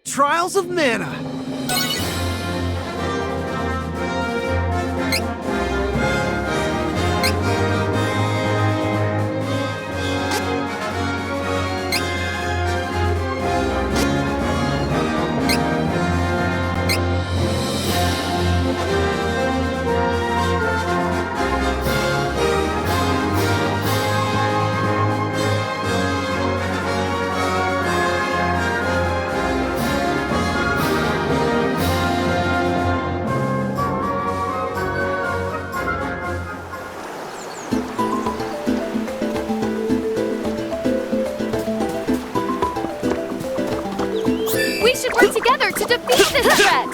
Trials of Mana. We should work together to defeat this threat!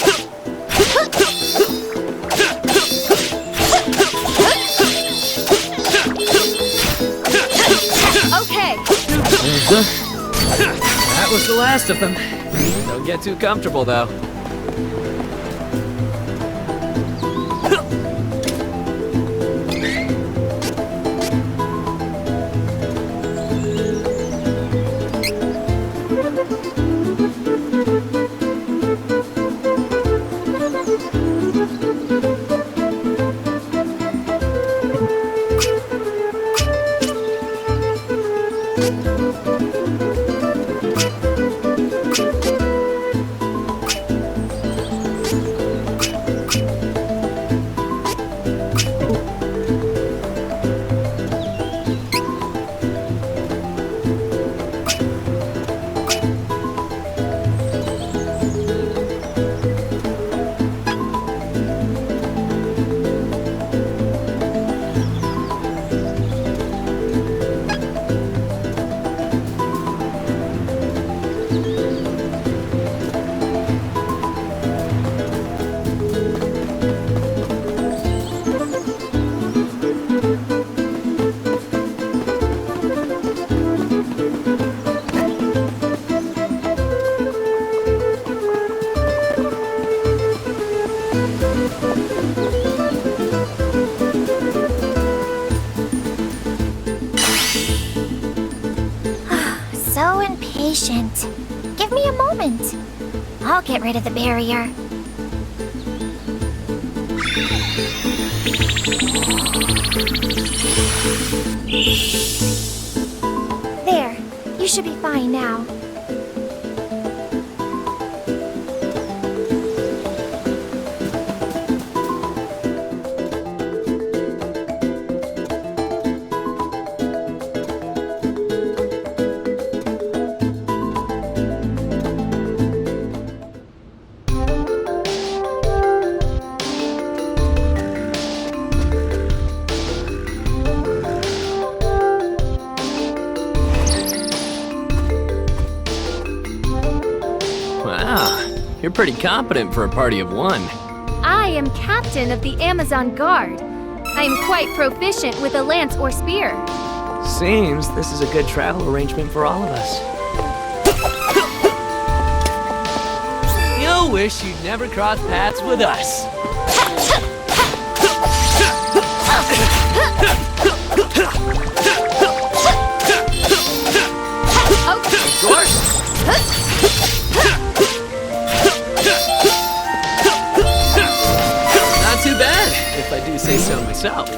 Okay. That was the last of them. Don't get too comfortable, though. So impatient. Give me a moment. I'll get rid of the barrier. There. You should be fine now. You're pretty competent for a party of one. I am captain of the Amazon Guard. I am quite proficient with a lance or spear. Seems this is a good travel arrangement for all of us. You'll wish you'd never crossed paths with us. Okay. Of course. Not too bad, if I do say so myself.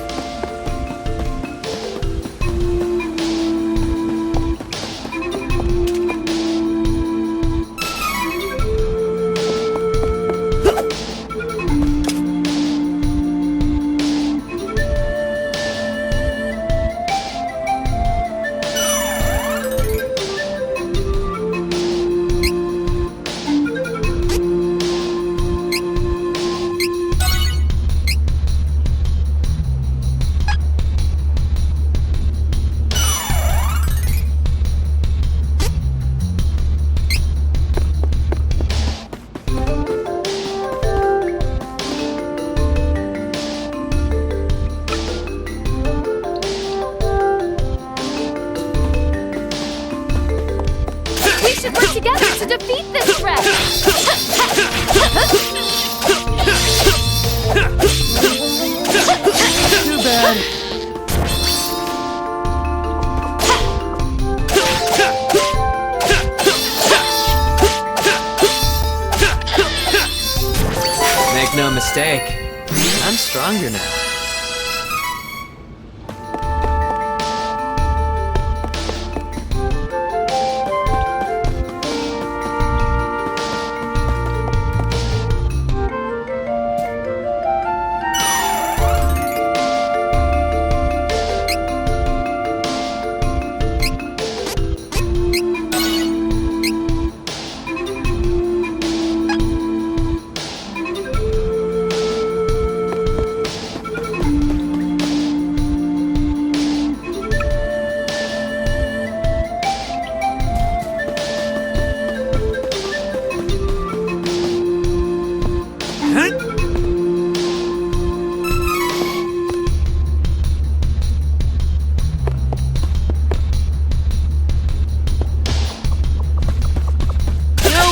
Work together to defeat this threat! Too bad. mistake. I'm stronger now.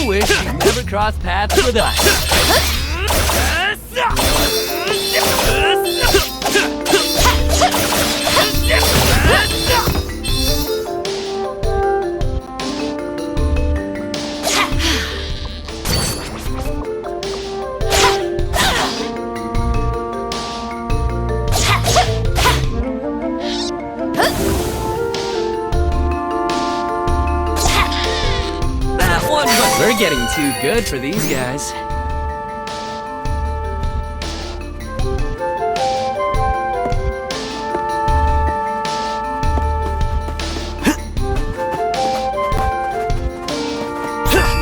Wish you'd never cross paths with us. We're getting too good for these guys.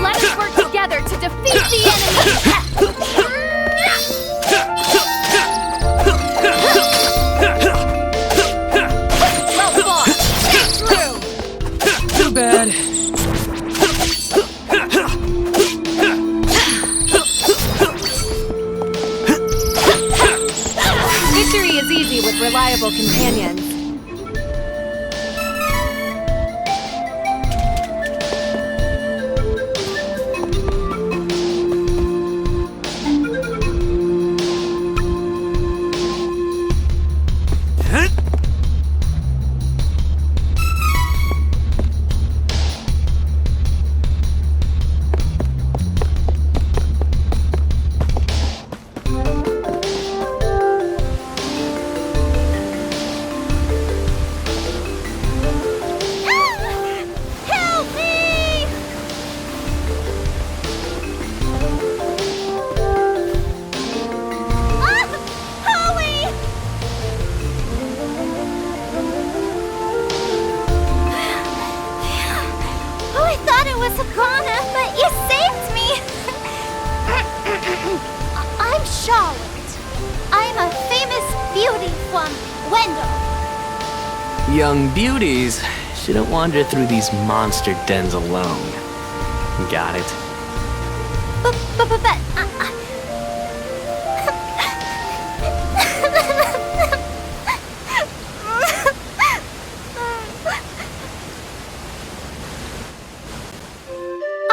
Let us work together to defeat the enemy! Well fought! Get through! Too bad. Victory is easy with reliable companions. But you saved me! I'm Charlotte. I'm a famous beauty from Wendel. Young beauties shouldn't wander through these monster dens alone. Got it? But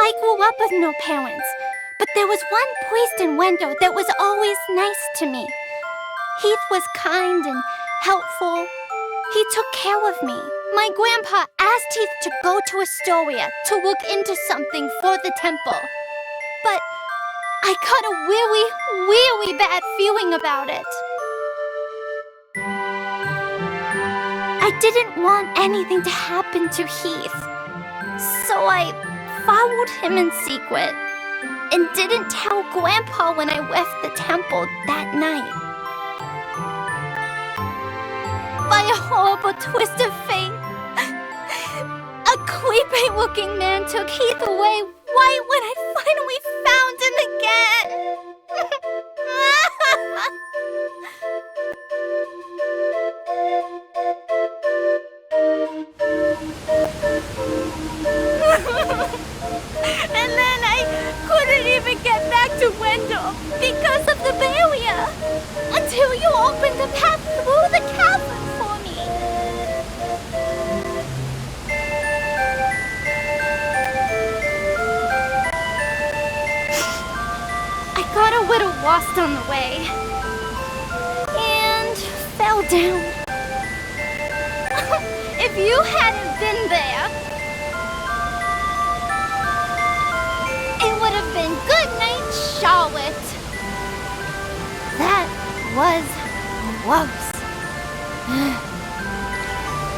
I grew up with no parents, but there was one priest in Wendel that was always nice to me. Heath was kind and helpful. He took care of me. My grandpa asked Heath to go to Astoria to look into something for the temple. But I got a really bad feeling about it. I didn't want anything to happen to Heath, so I followed him in secret and didn't tell Grandpa when I left the temple that night. By a horrible twist of fate, a creepy-looking man took Heath away right when I finally found him again. And then I couldn't even get back to Wendel because of the barrier until you opened a path through the cavern for me. I got a little lost on the way and fell down. If you hadn't been there, it would have been good night, Charlotte. was gross.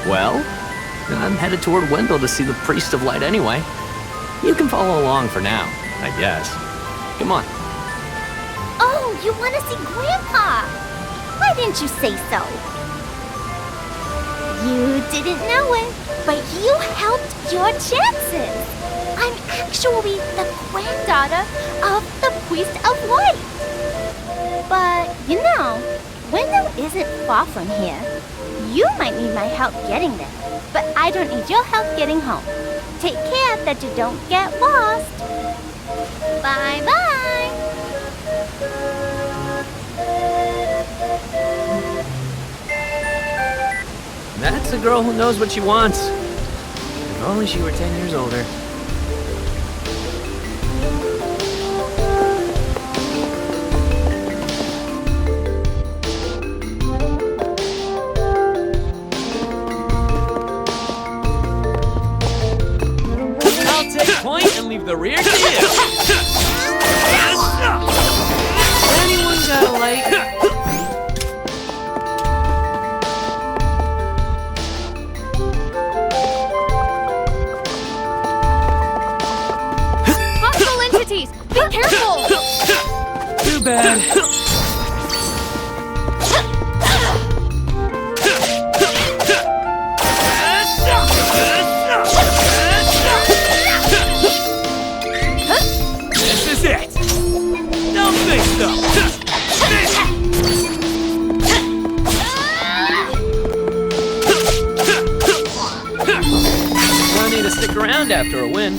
Well, I'm headed toward Wendel to see the Priest of Light anyway. You can follow along for now, I guess. Come on. Oh, you want to see Grandpa? Why didn't you say so? You didn't know it, but you helped your chances. I'm actually the granddaughter of the Priest of Light. But, you know, Wendel isn't far from here. You might need my help getting there, but I don't need your help getting home. Take care that you don't get lost. Bye-bye. That's a girl who knows what she wants. If only she were 10 years older. I'll take point and leave the rear to you. Anyone got a light? Be careful! Too bad. This is it. Don't think so. No need to stick around after a win.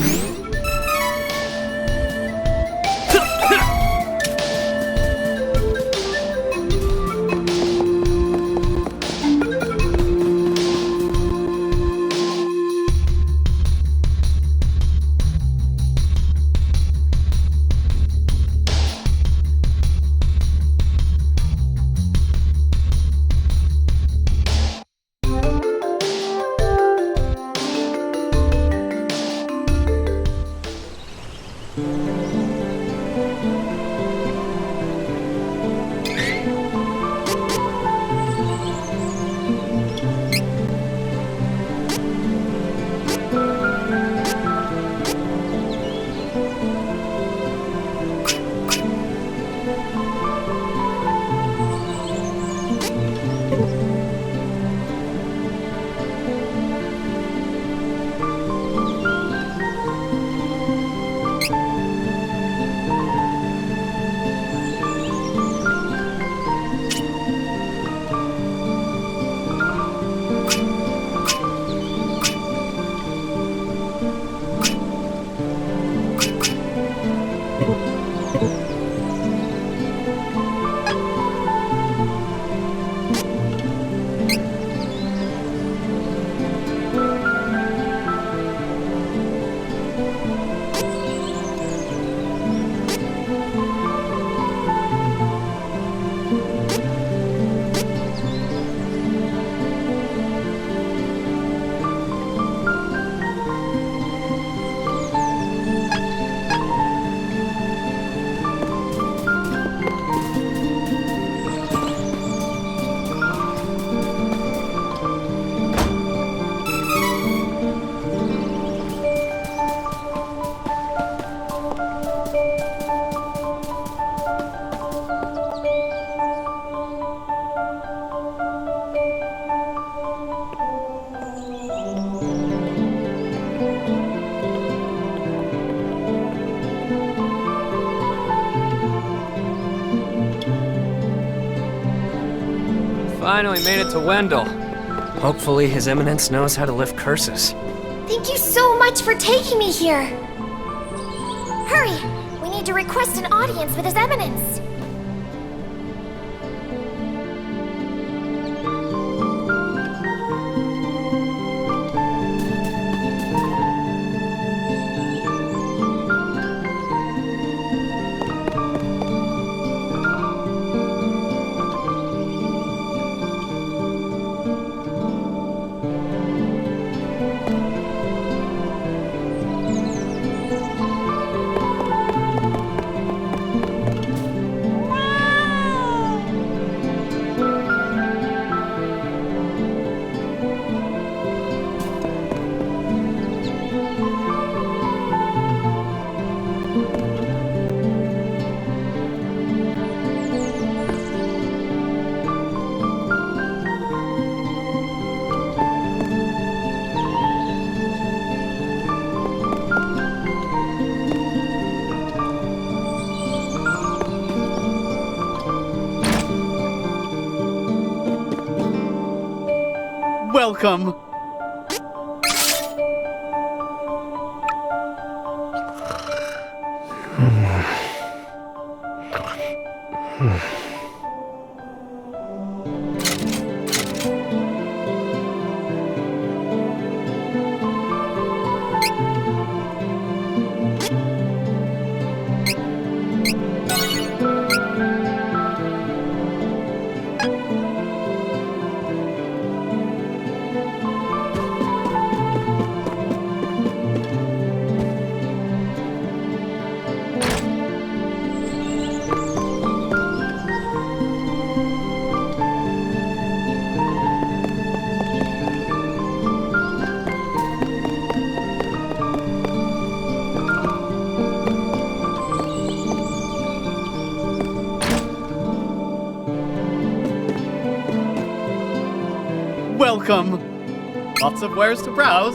Finally made it to Wendel. Hopefully His Eminence knows how to lift curses. Thank you so much for taking me here. Hurry! We need to request an audience with His Eminence. Welcome. Welcome. Lots of wares to browse.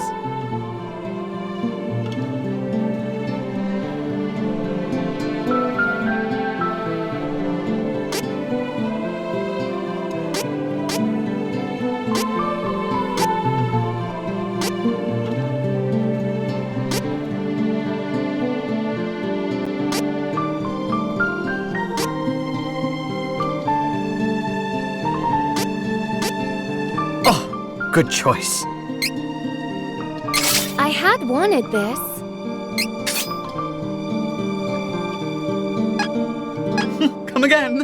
Oh, good choice. I had wanted this. Come again.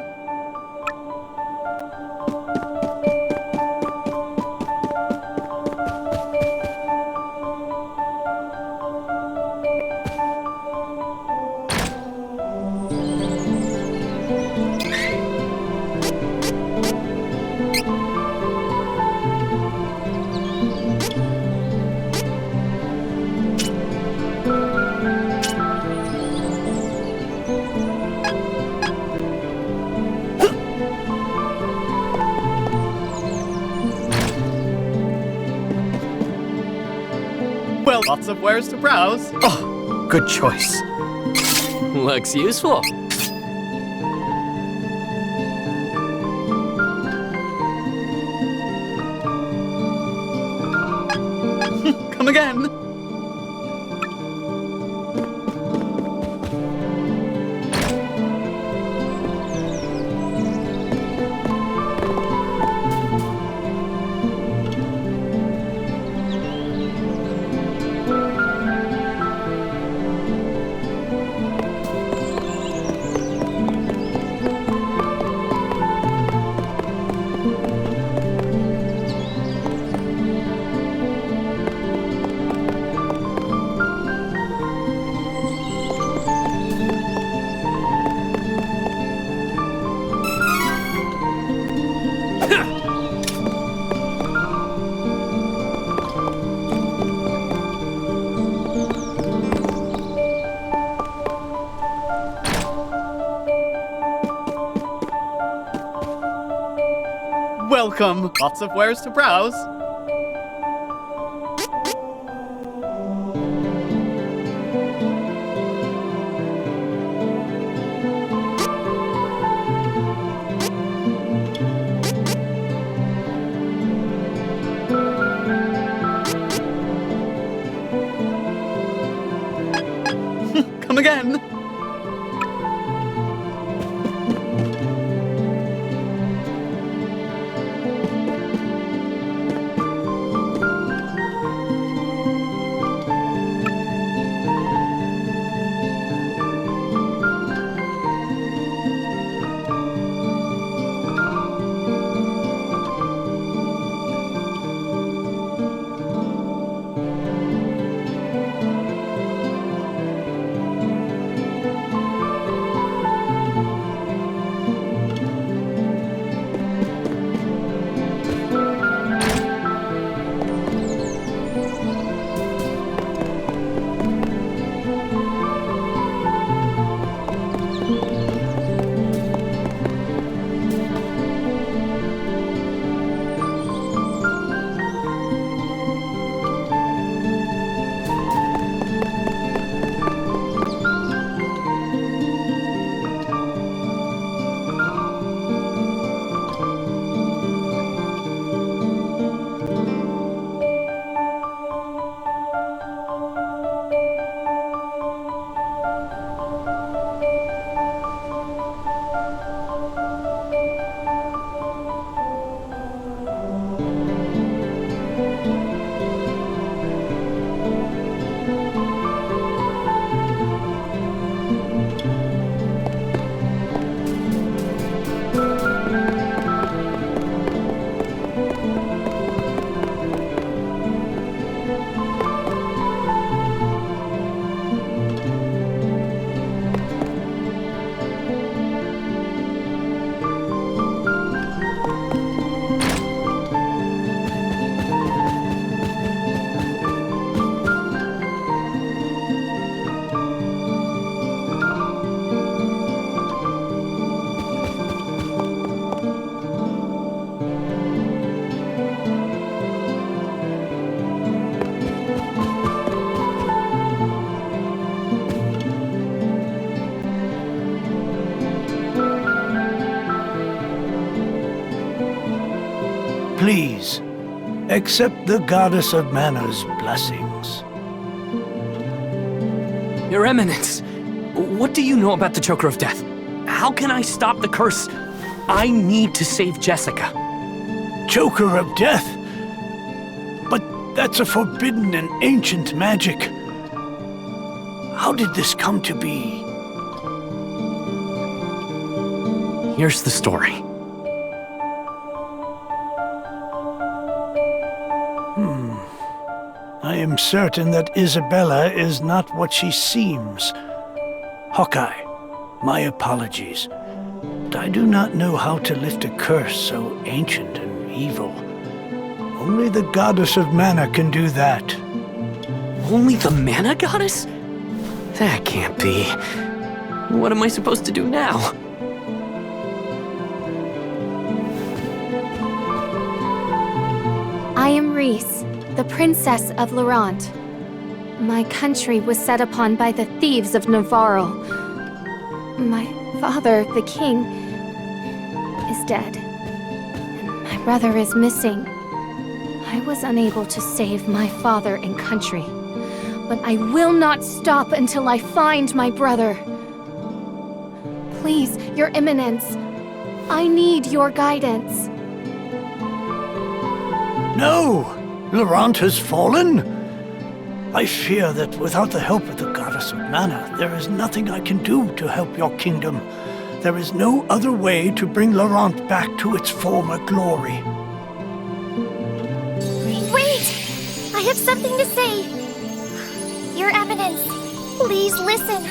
Well, lots of wares to browse. Oh, good choice. Looks useful. Come again. Welcome. Lots of wares to browse. Come again. Please, accept the Goddess of Mana's blessings. Your Eminence, what do you know about the Choker of Death? How can I stop the curse? I need to save Jessica. Choker of Death? But that's a forbidden and ancient magic. How did this come to be? Here's the story. I am certain that Isabella is not what she seems. Hawkeye, my apologies. But I do not know how to lift a curse so ancient and evil. Only the Goddess of Mana can do that. Only the Mana Goddess? That can't be. What am I supposed to do now? I am Reese, the Princess of Laurent. My country was set upon by the thieves of Navarro. My father, the king, is dead. And my brother is missing. I was unable to save my father and country. But I will not stop until I find my brother. Please, Your Eminence, I need your guidance. No! Laurent has fallen? I fear that without the help of the Goddess of Mana, there is nothing I can do to help your kingdom. There is no other way to bring Laurent back to its former glory. Wait! I have something to say. Your Eminence, please listen.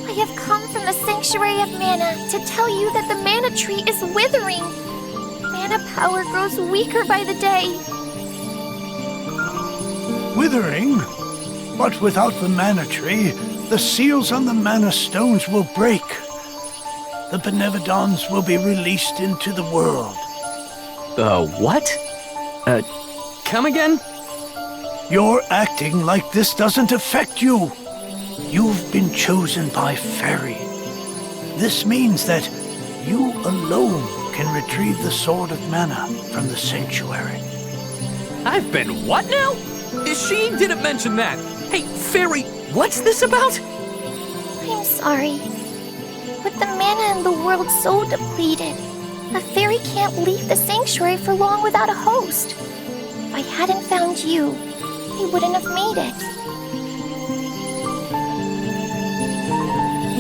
I have come from the Sanctuary of Mana to tell you that the Mana Tree is withering. Mana power grows weaker by the day. Withering? But without the Mana Tree, the seals on the Mana Stones will break. The Benevodons will be released into the world. What? Come again? You're acting like this doesn't affect you. You've been chosen by Fairy. This means that you alone can retrieve the Sword of Mana from the Sanctuary. I've been what now? She didn't mention that. Hey, Fairy, what's this about? I'm sorry. With the mana in the world so depleted, a fairy can't leave the sanctuary for long without a host. If I hadn't found you, he wouldn't have made it.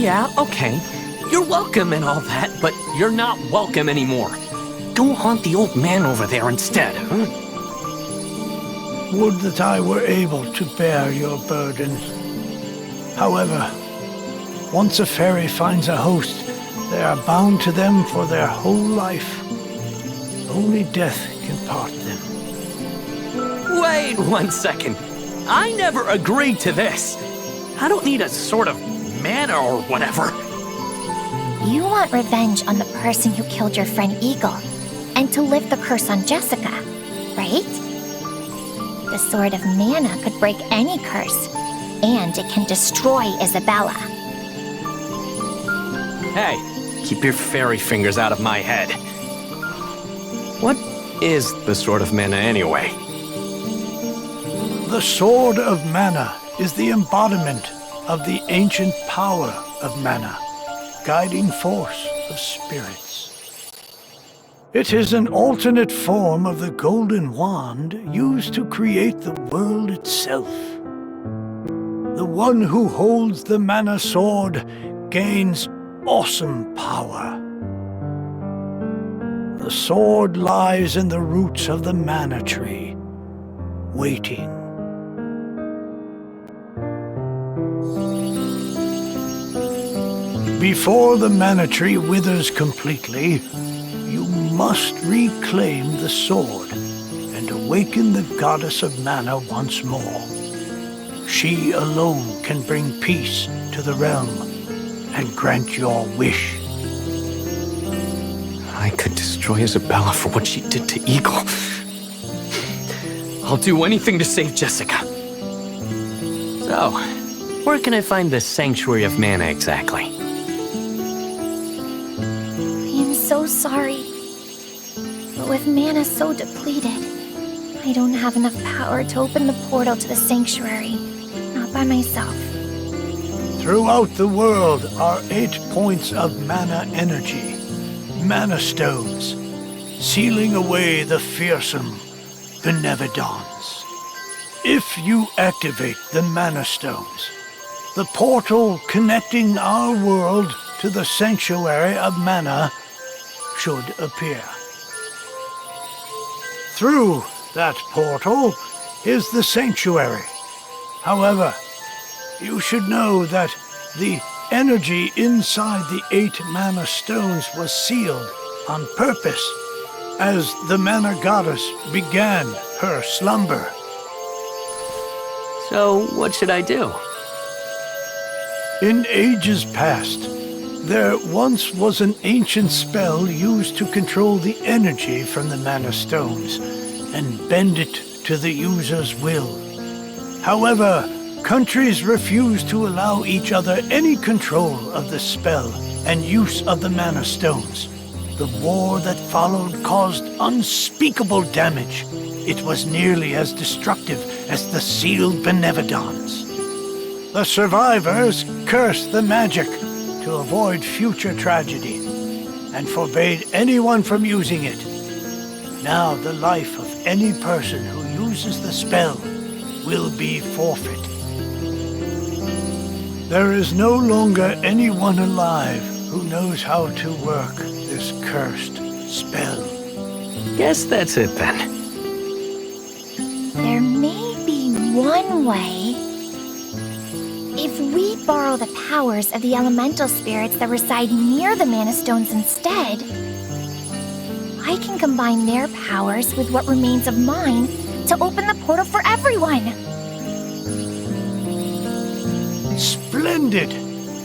Yeah, okay. You're welcome and all that, but you're not welcome anymore. Go haunt the old man over there instead, huh? Would that I were able to bear your burden. However, once a fairy finds a host, they are bound to them for their whole life. Only death can part them. Wait 1 second. I never agreed to this. I don't need a sort of mana or whatever. You want revenge on the person who killed your friend Eagle, and to lift the curse on Jessica, right? The Sword of Mana could break any curse, and it can destroy Isabella. Hey, keep your fairy fingers out of my head. What is the Sword of Mana anyway? The Sword of Mana is the embodiment of the ancient power of Mana, guiding force of spirits. It is an alternate form of the golden wand used to create the world itself. The one who holds the Mana Sword gains awesome power. The sword lies in the roots of the Mana Tree, waiting. Before the Mana Tree withers completely, you must reclaim the sword and awaken the Goddess of Mana once more. She alone can bring peace to the realm and grant your wish. I could destroy Isabella for what she did to Eagle. I'll do anything to save Jessica. So, where can I find the Sanctuary of Mana exactly? I am so sorry. But with mana so depleted, I don't have enough power to open the portal to the sanctuary. Not by myself. Throughout the world are 8 points of mana energy, mana stones, sealing away the fearsome Benevodons. If you activate the mana stones, the portal connecting our world to the sanctuary of mana should appear. Through that portal is the sanctuary. However, you should know that the energy inside the 8 mana stones was sealed on purpose as the mana goddess began her slumber. So, what should I do? In ages past, there once was an ancient spell used to control the energy from the mana stones and bend it to the user's will. However, countries refused to allow each other any control of the spell and use of the mana stones. The war that followed caused unspeakable damage. It was nearly as destructive as the sealed Benevodons. The survivors cursed the magic to avoid future tragedy and forbade anyone from using it. Now the life of any person who uses the spell will be forfeit. There is no longer anyone alive who knows how to work this cursed spell. Guess that's it then. There may be one way. If we borrow the powers of the elemental spirits that reside near the mana stones instead, I can combine their powers with what remains of mine to open the portal for everyone. Splendid!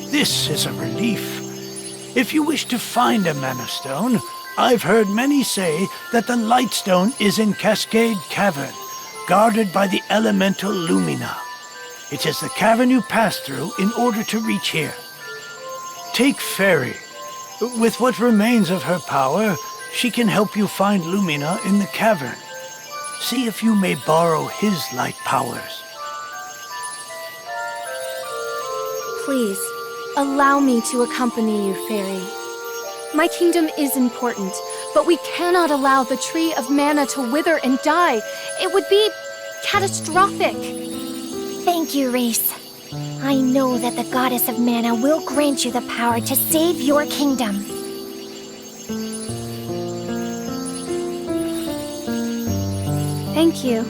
This is a relief. If you wish to find a mana stone, I've heard many say that the light stone is in Cascade Cavern, guarded by the elemental Lumina. It is the cavern you pass through in order to reach here. Take Fairy. With what remains of her power, she can help you find Lumina in the cavern. See if you may borrow his light powers. Please, allow me to accompany you, Fairy. My kingdom is important, but we cannot allow the Tree of Mana to wither and die. It would be catastrophic. Thank you, Reese. I know that the Goddess of Mana will grant you the power to save your kingdom. Thank you.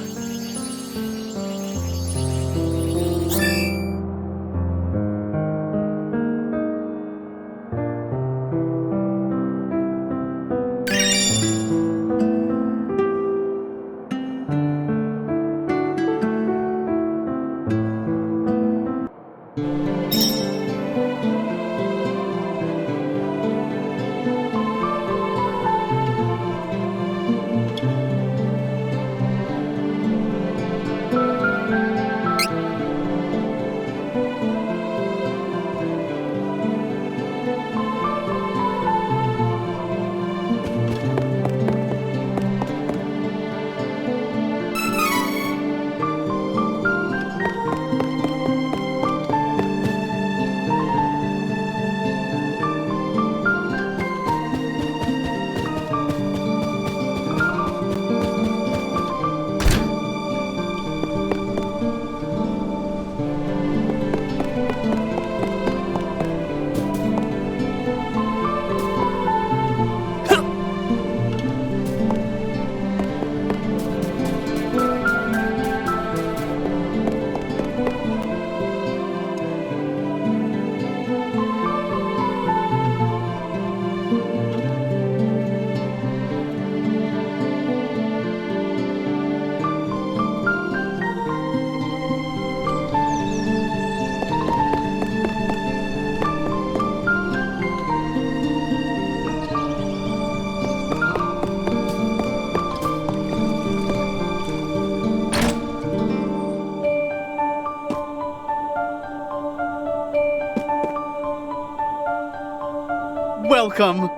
Welcome